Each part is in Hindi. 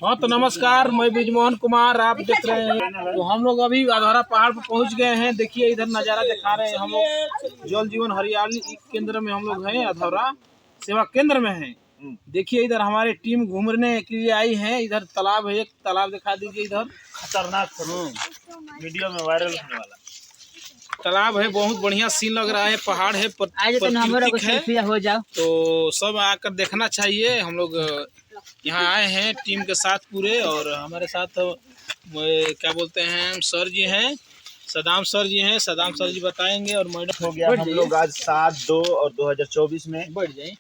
हाँ तो नमस्कार, मैं ब्रिजमोहन कुमार, आप देख रहे हैं। तो हम लोग अभी अधौरा पहाड़ पर पहुंच गए हैं। देखिए इधर नज़ारा दिखा रहे हैं हम लोग। जल जीवन हरियाली केंद्र में हम लोग हैं, अधौरा सेवा केंद्र में हैं। देखिए इधर हमारी टीम घूमने के लिए आई है। इधर तालाब है, एक तालाब दिखा दीजिए। इधर खतरनाक वीडियो में वायरल होने वाला तालाब है, बहुत बढ़िया सीन लग रहा है। पहाड़ है, प्राकृतिक है, हो जाओ तो सब आकर देखना चाहिए। हम लोग यहाँ आए हैं टीम के साथ पूरे, और हमारे साथ क्या बोलते हैं सर जी हैं, सदाम सर जी हैं। सदाम सर जी बताएंगे। और मैडम हो गया। हम लोग आज 7/2 और 2024 में बढ़ जाए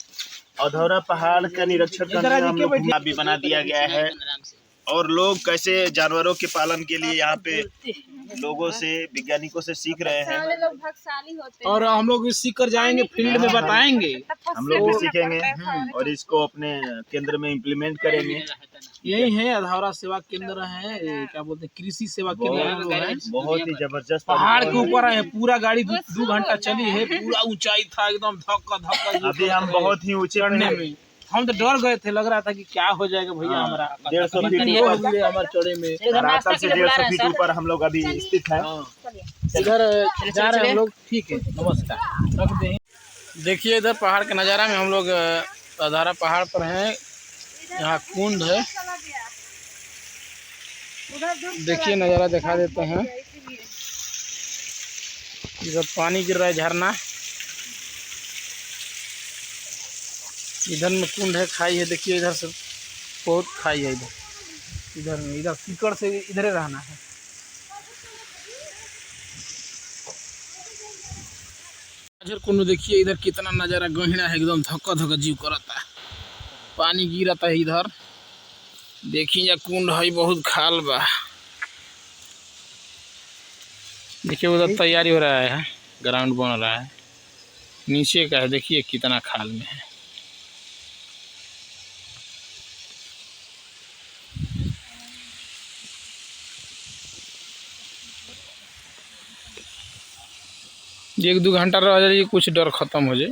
अधौरा पहाड़ का निरीक्षण करने हम लोग भी बना दिया गया है। और लोग कैसे जानवरों के पालन के लिए यहाँ पे लोगों से, वैज्ञानिकों से सीख रहे हैं। और हम लोग भी सीख कर जाएंगे, फील्ड में बताएंगे। हम लोग भी सीखेंगे और इसको अपने केंद्र में इम्प्लीमेंट करेंगे। यही है अधौरा सेवा केंद्र है, क्या बोलते हैं कृषि सेवा केंद्र है। बहुत ही जबरदस्त पहाड़ के ऊपर है, पूरा गाड़ी 2 घंटा चली है। पूरा ऊंचाई था, एकदम धक्का धक्का। अभी हम बहुत ही ऊंचे चढ़ने में हम तो डर गए थे, लग रहा था कि क्या हो जाएगा भैया। हमारा 150 फीट हमारे चढ़े में धरातल से 150 फीट ऊपर हम लोग अभी स्थित है। इधर जा रहे हैं हम लोग। ठीक है, नमस्कार, रख दें। देखिए इधर पहाड़ के नज़ारा में हम लोग अधौरा पहाड़ पर हैं। यहाँ कुंड है, देखिए नज़ारा दिखा देते हैं। इधर पानी गिर रहा है, झरना। इधर में कुंड है, खाई है। देखिए इधर से बहुत खाई है। इधर सीकड़ से इधर ही रहना है। इधर कुंड देखिए, इधर कितना नज़ारा गहरा है, एकदम धक्का धक्का जीव करता है। पानी गिरता है इधर। देखिए कुंड है, बहुत खाल बा। देखिए उधर तैयारी हो रहा है, ग्राउंड बन रहा है। नीचे का है, देखिए कितना खाल में है। एक 2 घंटा रह जाइए, कुछ डर खत्म हो जाए।